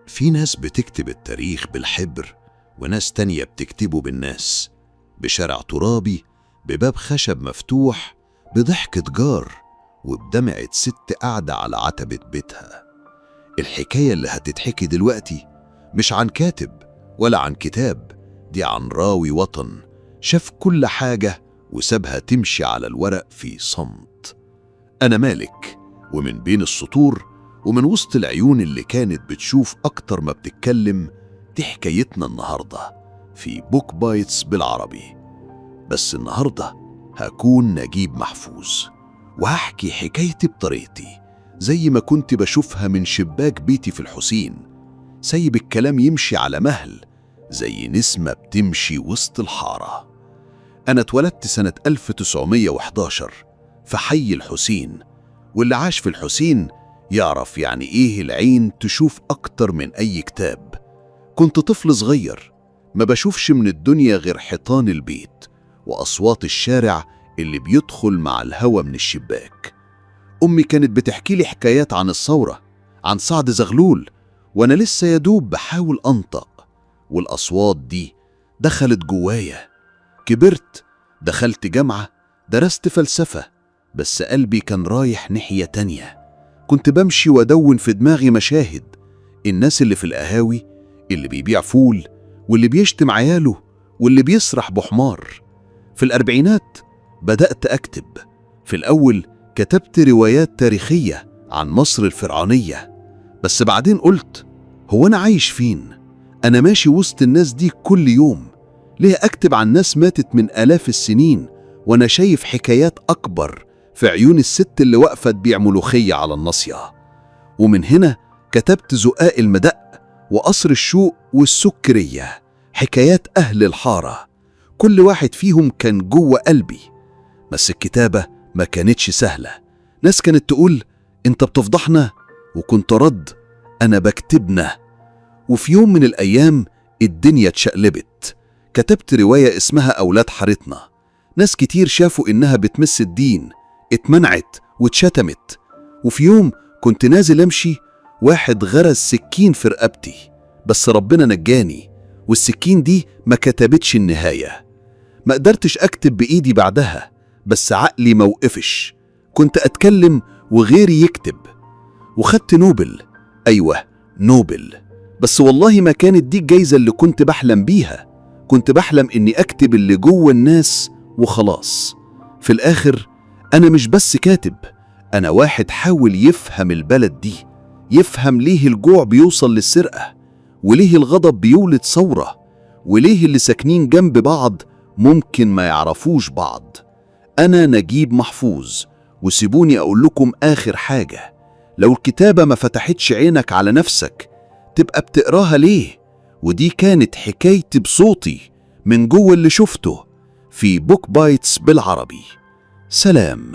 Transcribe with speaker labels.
Speaker 1: في ناس بتكتب التاريخ بالحبر، وناس تانية بتكتبه بالناس، بشارع ترابي، بباب خشب مفتوح، بضحكة جار، وبدمعة ست قاعدة على عتبة بيتها. الحكاية اللي هتتحكي دلوقتي مش عن كاتب ولا عن كتاب، دي عن راوي وطن شاف كل حاجة وسابها تمشي على الورق في صمت. أنا مالك، ومن بين السطور ومن وسط العيون اللي كانت بتشوف أكتر ما بتتكلم، دي حكايتنا النهاردة في بوك بايتس بالعربي. بس النهاردة هكون نجيب محفوظ، وهحكي حكايتي بطريقتي زي ما كنت بشوفها من شباك بيتي في الحسين، سايب الكلام يمشي على مهل زي نسمة بتمشي وسط الحارة. أنا اتولدت سنة 1911 في حي الحسين، واللي عاش في الحسين يعرف يعني إيه العين تشوف أكتر من أي كتاب. كنت طفل صغير ما بشوفش من الدنيا غير حيطان البيت وأصوات الشارع اللي بيدخل مع الهوا من الشباك. أمي كانت بتحكي لي حكايات عن الثورة، عن سعد زغلول، وأنا لسه يدوب بحاول أنطق، والأصوات دي دخلت جوايا. كبرت، دخلت جامعة، درست فلسفة، بس قلبي كان رايح ناحية تانية. كنت بمشي وأدون في دماغي مشاهد، الناس اللي في القهاوي، اللي بيبيع فول، واللي بيشتم عياله، واللي بيسرح بحمار. في الأربعينات بدأت أكتب. في الأول كتبت روايات تاريخية عن مصر الفرعونية، بس بعدين قلت هو أنا عايش فين؟ أنا ماشي وسط الناس دي كل يوم، ليه أكتب عن ناس ماتت من آلاف السنين وأنا شايف حكايات أكبر في عيون الست اللي واقفة تبيع ملوخية على الناصية؟ ومن هنا كتبت زقاق المدق وقصر الشوق والسكرية، حكايات أهل الحارة، كل واحد فيهم كان جوه قلبي. بس الكتابة ما كانتش سهلة. ناس كانت تقول انت بتفضحنا، وكنت رد انا بكتبنا. وفي يوم من الأيام الدنيا اتشقلبت. كتبت رواية اسمها أولاد حارتنا. ناس كتير شافوا إنها بتمس الدين، اتمنعت واتشتمت. وفي يوم كنت نازل أمشي، واحد غرز سكين في رقبتي، بس ربنا نجاني، والسكين دي ما كتبتش النهاية. ما قدرتش أكتب بإيدي بعدها، بس عقلي موقفش. كنت أتكلم وغيري يكتب، وخدت نوبل. أيوة، نوبل. بس والله ما كانت دي الجايزة اللي كنت بحلم بيها. كنت بحلم إني أكتب اللي جوه الناس وخلاص. في الآخر أنا مش بس كاتب، أنا واحد حاول يفهم البلد دي، يفهم ليه الجوع بيوصل للسرقة، وليه الغضب بيولد ثورة، وليه اللي ساكنين جنب بعض ممكن ما يعرفوش بعض. أنا نجيب محفوظ، وسيبوني أقول لكم آخر حاجة. لو الكتابة ما فتحتش عينك على نفسك، تبقى بتقراها ليه؟ ودي كانت حكايتي بصوتي من جوه اللي شفته في بوك بايتس بالعربي. سلام.